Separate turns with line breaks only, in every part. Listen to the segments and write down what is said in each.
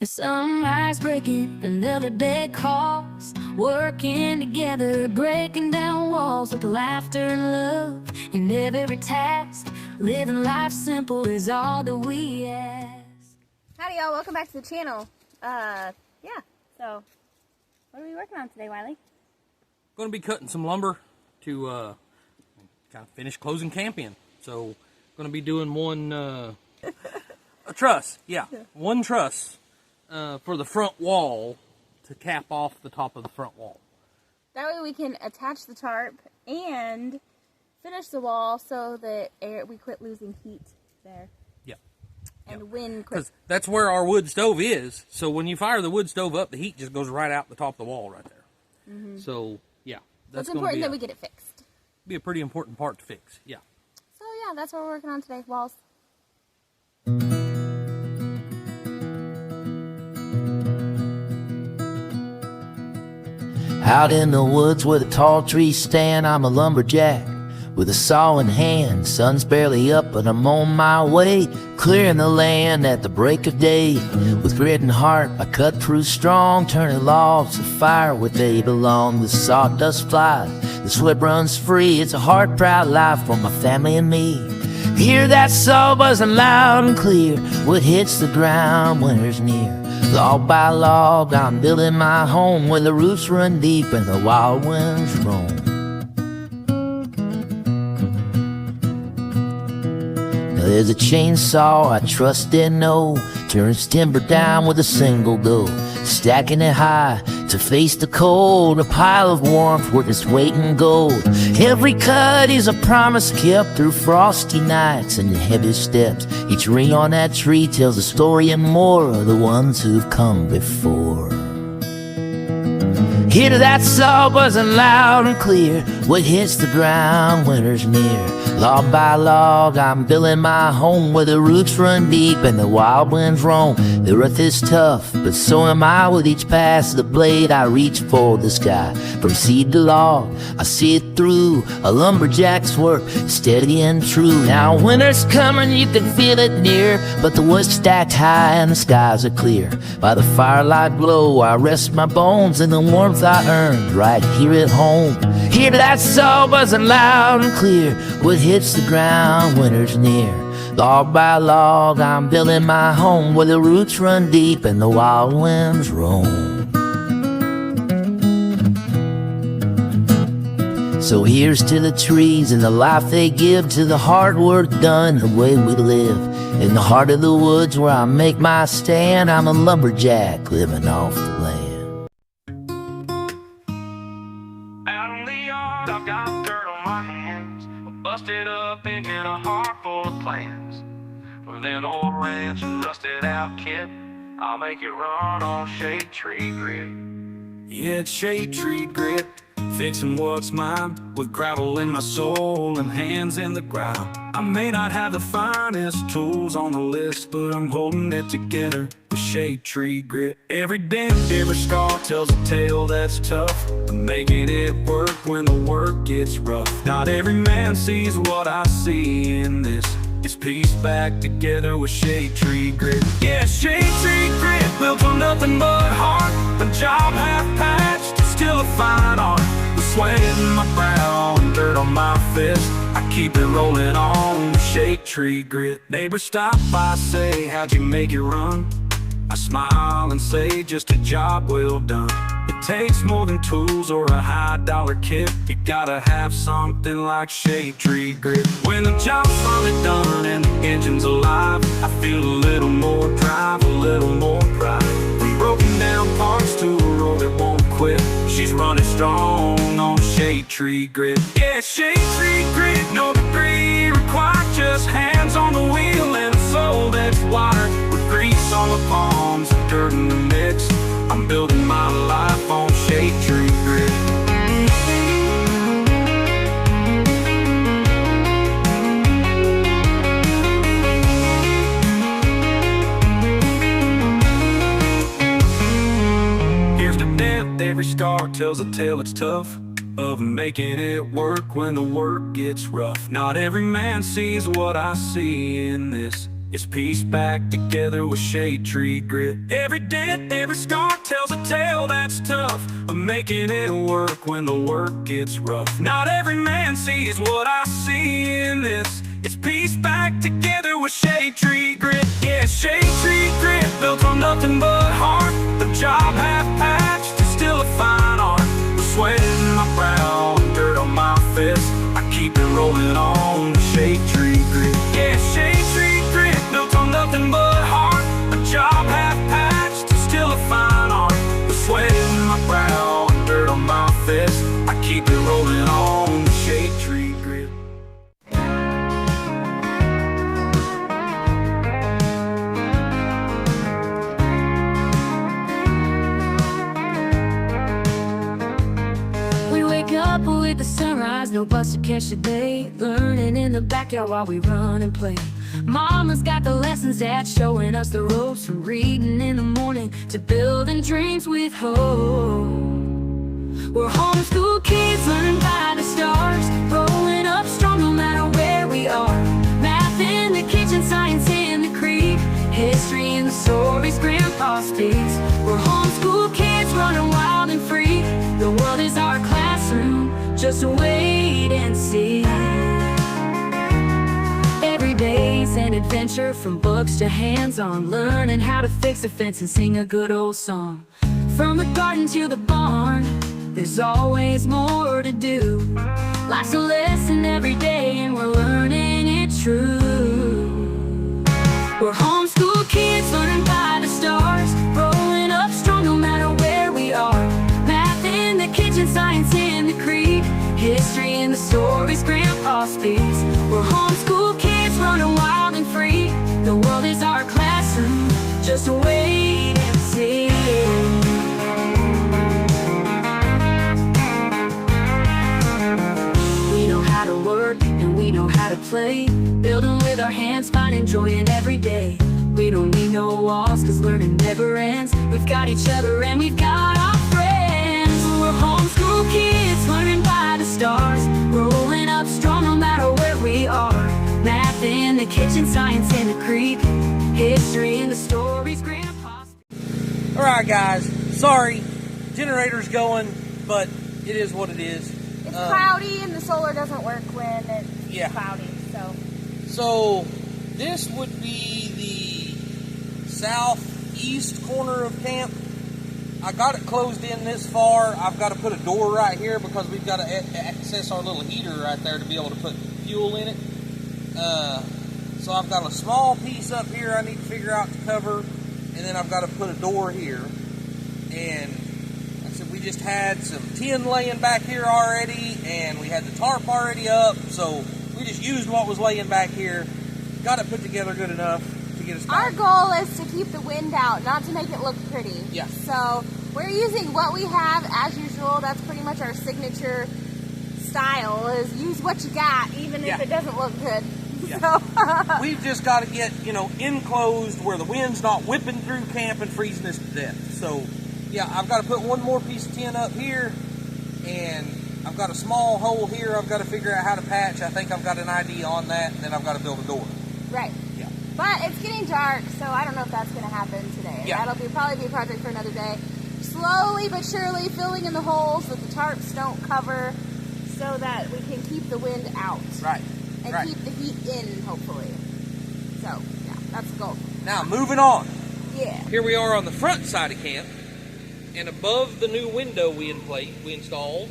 The sunrise breaking, another day calls. Working together, breaking down walls with laughter and love in every task. Living life simple is all that we ask.
Howdy y'all, welcome back to the channel. So what are we working on today, Wiley?
Going to be cutting some lumber to kind of finish closing camp in. So going to be doing one a truss, one truss for the front wall to cap off the top of the front wall.
That way we can attach the tarp and finish the wall so that we quit losing heat there.
Yeah.
And wind quit.
Because that's where our wood stove is. So when you fire the wood stove up, the heat just goes right out the top of the wall right there. Mm-hmm. So yeah, that's
it's important that we get it fixed.
Be a pretty important part to fix. Yeah.
So yeah, that's what we're working on today. Walls.
Out in the woods where the tall trees stand, I'm a lumberjack with a saw in hand. Sun's barely up, but I'm on my way, clearing the land at the break of day. With grit and heart, I cut through strong, turning logs to fire where they belong. The sawdust flies, the sweat runs free. It's a hard, proud life for my family and me. Hear that saw buzzing loud and clear. What hits the ground, winter's near. Log by log, I'm building my home where the roots run deep and the wild winds roam. Now there's a chainsaw I trust and know, turns timber down with a single go, stacking it high to face the cold, a pile of warmth worth its weight in gold. Every cut is a promise kept through frosty nights and heavy steps. Each ring on that tree tells a story and more of the ones who've come before. Hear that saw buzzing loud and clear. What hits the ground, winter's near. Log by log, I'm building my home where the roots run deep and the wild winds roam. The earth is tough, but so am I. With each pass of the blade, I reach for the sky. From seed to log, I see it through. A lumberjack's work, steady and true. Now winter's coming, you can feel it near, but the wood's stacked high and the skies are clear. By the firelight glow, I rest my bones in the warmth I earned right here at home. Hear that saw buzzing loud and clear. What hits the ground, winter's near. Log by log, I'm building my home where the roots run deep and the wild winds roam. So here's to the trees and the life they give, to the hard work done, the way we live. In the heart of the woods where I make my stand, I'm a lumberjack living off the land.
I've got dirt on my hands, busted up and in a heart full of plans. With an old ranch and rusted out kit, I'll make it run on shade tree grit.
Yeah, it's shade tree grit, fixing what's mine, with gravel in my soul and hands in the ground. I may not have the finest tools on the list, but I'm holding it together with shade tree grit. Every dent, every scar tells a tale that's tough, but making it work when the work gets rough. Not every man sees what I see in this. It's pieced back together with shade tree grit. Yeah, shade tree grit, built on nothing but heart. The job half patched, still a fine art. The sweat in my brow and dirt on my fist, I keep it rolling on with shade tree grit. Neighbors stop by, say, how'd you make it run? I smile and say, just a job well done. It takes more than tools or a high-dollar kit. You gotta have something like shade tree grit. When the job's finally done and the engine's alive, I feel a little more drive, a little more pride. From broken down parts to a road that won't quit, she's running strong on shade tree grit. Yeah, shade tree grit, no degree required, just hands on the wheel and a soul that's wired. With grease on the palms and dirt in the mix, I'm building my life on shade tree grit. Here's the dent, every scar tells a tale that's tough, of making it work when the work gets rough. Not every man sees what I see in this. It's pieced back together with shade tree grit. Every dent, every scar tells a tale that's tough, of making it work when the work gets rough. Not every man sees what I see in this. It's pieced back together with shade tree grit. Yeah, shade tree grit, built on nothing but heart. The job half patched is still a fine art. The sweat in my brow and dirt on my fist, I keep it rolling on the shade tree grit. Yeah, shade tree grit, built on nothing but heart. A job half patched is still a fine art. The sweat in my brow and dirt on my fist, I keep it rolling on the shade tree grit.
We wake up with the sunrise, no bus to catch the day. Learning in the backyard while we run and play. Mama's got the lessons, Dad's showing us the ropes. From reading in the morning to building dreams with hope. We're homeschool kids learning by the stars, rolling up strong no matter where we are. Math in the kitchen, science in the creek, history in the stories Grandpa speaks. We're homeschool kids running wild and free. The world is our classroom, just wait and see. Every day's an adventure, from books to hands-on, learning how to fix a fence and sing a good old song. From the garden to the barn, there's always more to do. Life's a lesson every day and we're learning it true. We're homeschool kids learning by the stars, rolling up strong no matter where we are. Math in the kitchen, science in the creek, history in the stories Grandpa speaks. We're homeschool kids running wild and free. The world is our classroom, just wait and see. How to work and we know how to play, building with our hands, finding joy in every day. We don't need no walls, cause learning never ends. We've got each other and we've got our friends. We're homeschool kids learning by the stars, rolling up strong no matter where we are. Math in the kitchen, science in the creek, history in the stories Grandpa.
Alright guys, sorry, generator's going, but it is what it is.
It's cloudy and the solar doesn't work when it's cloudy,
So this would be the southeast corner of camp. I got it closed in this far. I've got to put a door right here because we've got to access our little heater right there to be able to put fuel in it. So I've got a small piece up here I need to figure out to cover, and then I've got to put a door here. And we just had some tin laying back here already, and we had the tarp already up, so we just used what was laying back here, got it put together good enough to get us started.
Our goal is to keep the wind out, not to make it look pretty.
Yeah.
So we're using what we have as usual. That's pretty much our signature style, is use what you got, even if it doesn't look good.
Yeah.
So
We've just got to get, enclosed where the wind's not whipping through camp and freezing us to death. So yeah, I've got to put one more piece of tin up here, and I've got a small hole here I've got to figure out how to patch. I think I've got an idea on that, and then I've got to build a door.
Right.
Yeah.
But it's getting dark, so I don't know if that's going to happen today.
Yeah.
That'll probably be a project for another day. Slowly but surely filling in the holes that the tarps don't cover, so that we can keep the wind out.
Right.
And keep the heat in, hopefully. So, yeah, that's the goal.
Now, moving on.
Yeah.
Here we are on the front side of camp, and above the new window we installed,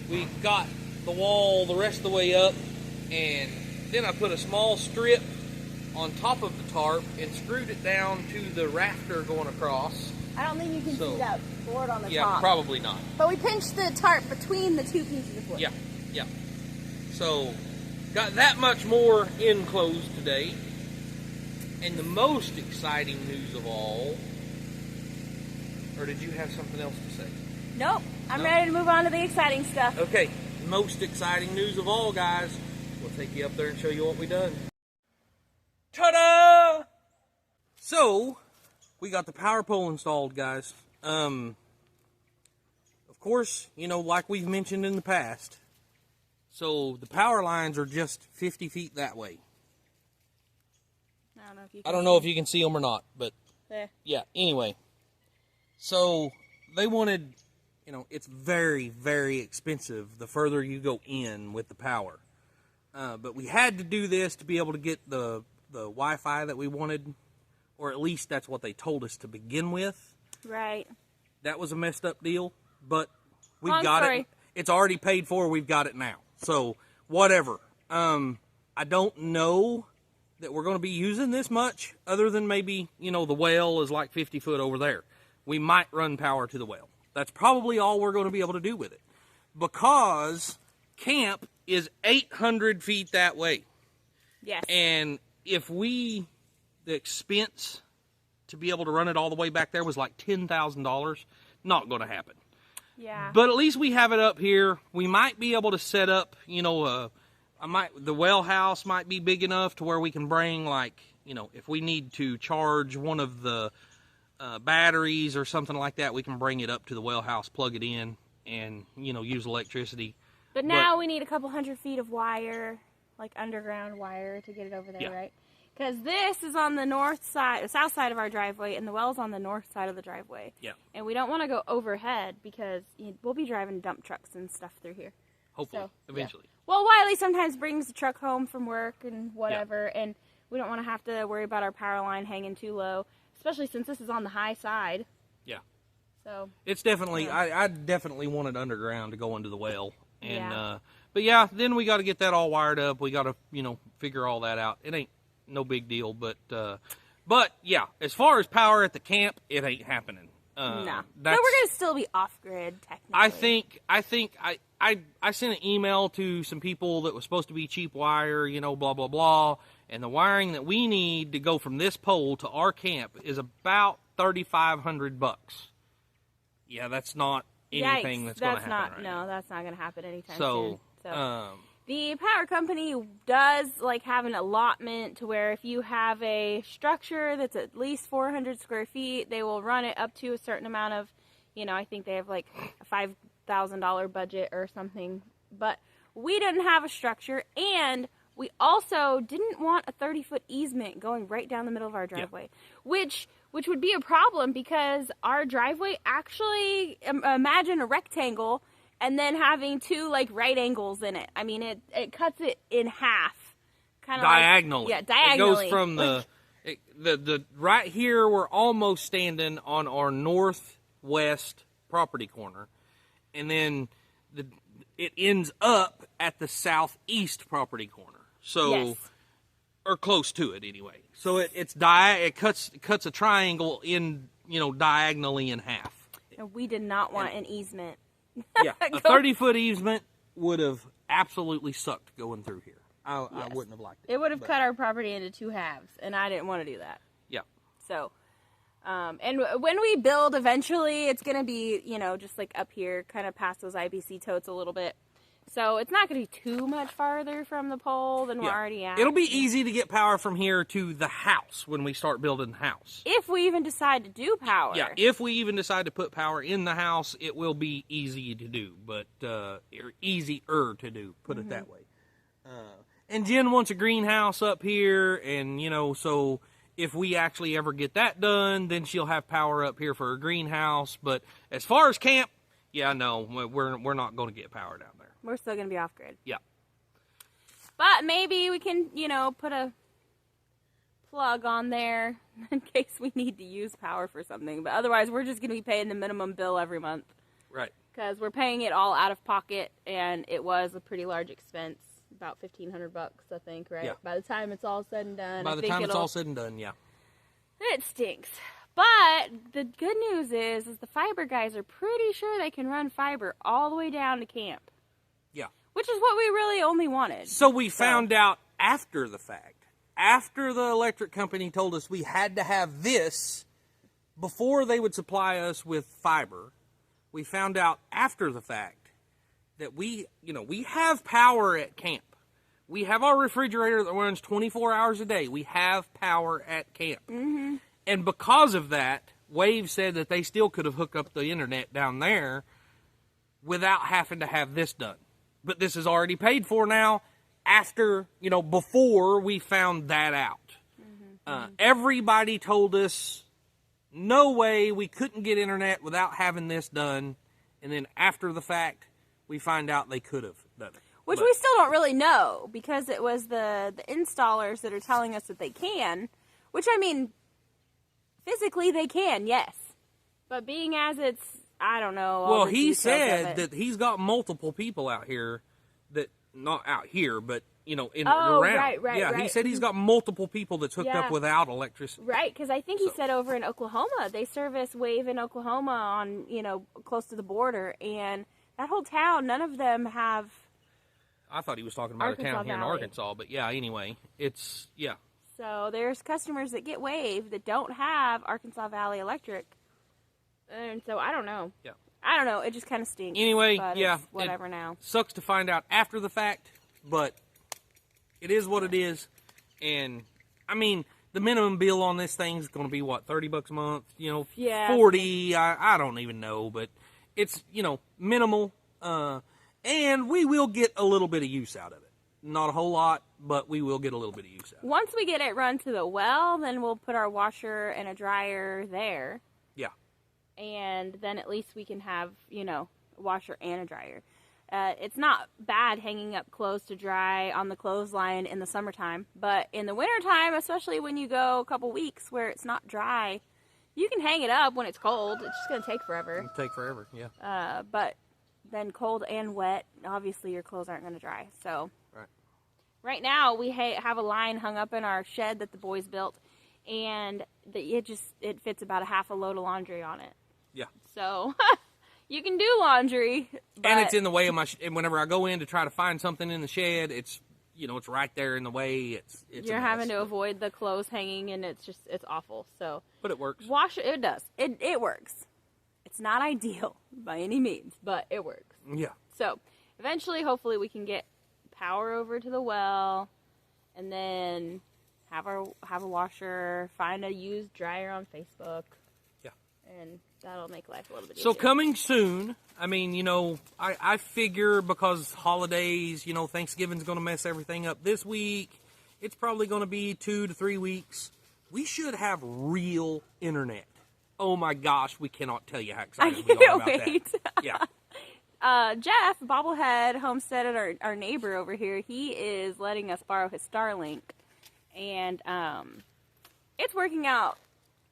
we got the wall the rest of the way up, and then I put a small strip on top of the tarp and screwed it down to the rafter going across.
I don't think you can see that board on the top.
Yeah, probably not.
But we pinched the tarp between the two pieces of wood.
Yeah, yeah. So, got that much more enclosed today. And the most exciting news of all, or did you have something else to say?
Nope. I'm ready to move on to the exciting stuff.
Okay, most exciting news of all, guys. We'll take you up there and show you what we done. Ta-da! So, we got the power pole installed, guys. Of course, like we've mentioned in the past, so the power lines are just 50 feet that way.
No,
I don't know if you can see them or not, but yeah, anyway. So they wanted, you know, it's very, very expensive the further you go in with the power. But we had to do this to be able to get the Wi-Fi that we wanted, or at least that's what they told us to begin with.
Right.
That was a messed up deal, but we've got it. It's already paid for. We've got it now. So whatever. I don't know that we're going to be using this much, other than maybe, you know, the well is like 50 foot over there. We might run power to the well. That's probably all we're going to be able to do with it, because camp is 800 feet that way.
Yes.
And if the expense to be able to run it all the way back there was like $10,000, not going to happen.
Yeah.
But at least we have it up here. We might be able to set up, you know, the well house might be big enough to where we can bring, like, you know, if we need to charge one of the batteries or something like that, we can bring it up to the well house, plug it in, and, you know, use electricity.
But now we need a couple 100 feet of wire, like underground wire, to get it over there, right? Because this is on the south side of our driveway, and the well's on the north side of the driveway. Yeah. And we don't want to go overhead, because we'll be driving dump trucks and stuff through here.
Hopefully, eventually.
Yeah. Well, Wiley sometimes brings the truck home from work and whatever, and we don't want to have to worry about our power line hanging too low, especially since this is on the high side. Yeah. So
it's definitely, I definitely want it underground to go into the well. And but yeah, then we got to get that all wired up. We got to, you know, figure all that out. It ain't no big deal, but yeah, as far as power at the camp, it ain't happening.
No, but we're gonna still be off grid technically.
I think I sent an email to some people that was supposed to be cheap wire, you know, blah blah blah, and the wiring that we need to go from this pole to our camp is about $3,500. Yeah, that's not anything that's going to happen.
No, that's not going to happen anytime soon. So the power company does like have an allotment to where if you have a structure that's at least 400 square feet, they will run it up to a certain amount of, you know, I think they have like a $5,000 budget or something. But we didn't have a structure, and we also didn't want a 30-foot easement going right down the middle of our driveway, which would be a problem, because our driveway actually, imagine a rectangle and then having two like right angles in it. I mean, it cuts it in half, kind of
diagonally.
Diagonally.
It goes from the right here. We're almost standing on our northwest property corner, and then it ends up at the southeast property corner. So, or close to it anyway. So it cuts a triangle in, you know, diagonally in half.
And we did not want an easement.
Yeah, a 30-foot easement would have absolutely sucked going through here. I wouldn't have liked it.
It would have cut our property into two halves, and I didn't want to do that.
Yeah.
So, and when we build eventually, it's going to be, you know, just like up here, kind of past those IBC totes a little bit. So it's not going to be too much farther from the pole than we're already at.
It'll be easy to get power from here to the house when we start building the house.
If we even decide to do power.
Yeah, if we even decide to put power in the house, it will be easy to do, but easier to do, put it that way. And Jen wants a greenhouse up here, and, you know, so if we actually ever get that done, then she'll have power up here for her greenhouse. But as far as camp, yeah, no, we're not going to get power down there.
We're still going to be off grid.
Yeah.
But maybe we can, you know, put a plug on there in case we need to use power for something. But otherwise, we're just going to be paying the minimum bill every month.
Right.
Because we're paying it all out of pocket, and it was a pretty large expense. About $1,500, I think, right? Yeah. By the time it's all said and done.
By the time it's all said and done, yeah.
It stinks. But the good news is the fiber guys are pretty sure they can run fiber all the way down to camp.
Yeah.
Which is what we really only wanted.
So we found out after the fact. After the electric company told us we had to have this before they would supply us with fiber, we found out after the fact that we have power at camp. We have our refrigerator that runs 24 hours a day. We have power at camp. Mm-hmm. And because of that, Wave said that they still could have hooked up the internet down there without having to have this done. But this is already paid for now after, before we found that out. Mm-hmm. Everybody told us, no way, we couldn't get internet without having this done. And then after the fact, we find out they could have done it.
Which we still don't really know, because it was the installers that are telling us that they can. Which, I mean, physically they can, yes. But being as it's, I don't know.
Well, he said that he's got multiple people out here that, not out here, but, you know, around.
Right.
Yeah, he said he's got multiple people that's hooked up without electricity.
Right, because I think he said over in Oklahoma, they service Wave in Oklahoma on, you know, close to the border. And that whole town, none of them have...
I thought he was talking about a town here in Arkansas, but yeah, anyway, it's, yeah.
So there's customers that get Wave that don't have Arkansas Valley Electric. And so I don't know.
Yeah.
I don't know. It just kind of stinks.
Anyway,
but
yeah.
It's whatever now.
Sucks to find out after the fact, but it is what it is. And, I mean, the minimum bill on this thing is going to be, what, $30 a month? You know,
yeah,
40, I don't even know, but it's, you know, minimal. And we will get a little bit of use out of it. Not a whole lot, but we will get a little bit of use out of it.
Once we get it run to the well, then we'll put our washer and a dryer there.
Yeah.
And then at least we can have, you know, a washer and a dryer. It's not bad hanging up clothes to dry on the clothesline in the summertime, but in the wintertime, especially when you go a couple weeks where it's not dry, you can hang it up when it's cold. It's just going to take forever.
It'll take forever, yeah.
But then cold and wet, obviously your clothes aren't going to dry. So right now we have a line hung up in our shed that the boys built, and it fits about a half a load of laundry on it.
Yeah.
So you can do laundry, but...
and it's in the way of my. And whenever I go in to try to find something in the shed, it's, you know, it's right there in the way. It's
you're having to avoid the clothes hanging, and it's awful. So,
but it works.
Wash it. It does. It works. It's not ideal by any means, but it works.
Yeah.
So eventually, hopefully, we can get power over to the well, and then have a washer, find a used dryer on Facebook.
Yeah.
And that'll make life a little bit easier.
So coming soon, I mean, you know, I figure because holidays, you know, Thanksgiving's going to mess everything up this week. It's probably going to be 2 to 3 weeks. We should have real internet. Oh my gosh, we cannot tell you how excited we are about that. Yeah.
Jeff, Bobblehead Homestead, our neighbor over here, he is letting us borrow his Starlink. And it's working out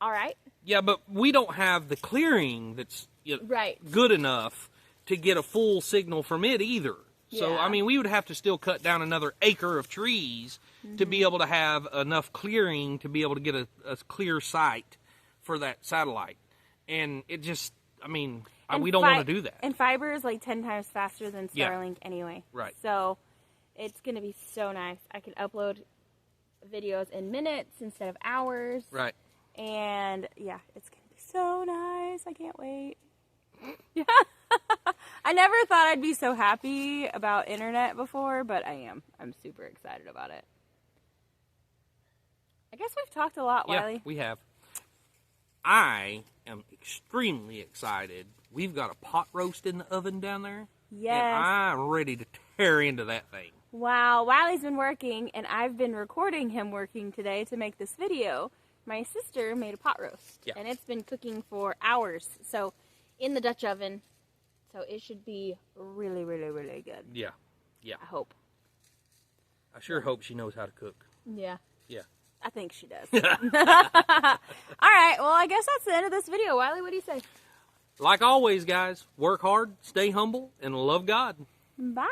all right.
Yeah, but we don't have the clearing that's good enough to get a full signal from it either. So, I mean, we would have to still cut down another acre of trees to be able to have enough clearing to be able to get a clear sight for that satellite. And it just, I mean, we don't want to do that.
And fiber is like 10 times faster than Starlink anyway.
Right.
So it's going to be so nice. I can upload videos in minutes instead of hours.
Right.
And yeah, it's going to be so nice. I can't wait. Yeah. I never thought I'd be so happy about internet before, but I am. I'm super excited about it. I guess we've talked a lot, Wiley.
Yeah, we have. I am extremely excited. We've got a pot roast in the oven down there.
Yes.
And I'm ready to tear into that thing.
Wow, Wiley's been working, and I've been recording him working today to make this video. My sister made a pot roast, and it's been cooking for hours. So, in the Dutch oven. So, it should be really, really, really good.
Yeah. Yeah.
I hope.
I sure hope she knows how to cook.
Yeah.
Yeah.
I think she does. All right, well, I guess that's the end of this video. Wiley, what do you say?
Like always, guys, work hard, stay humble, and love God.
Bye.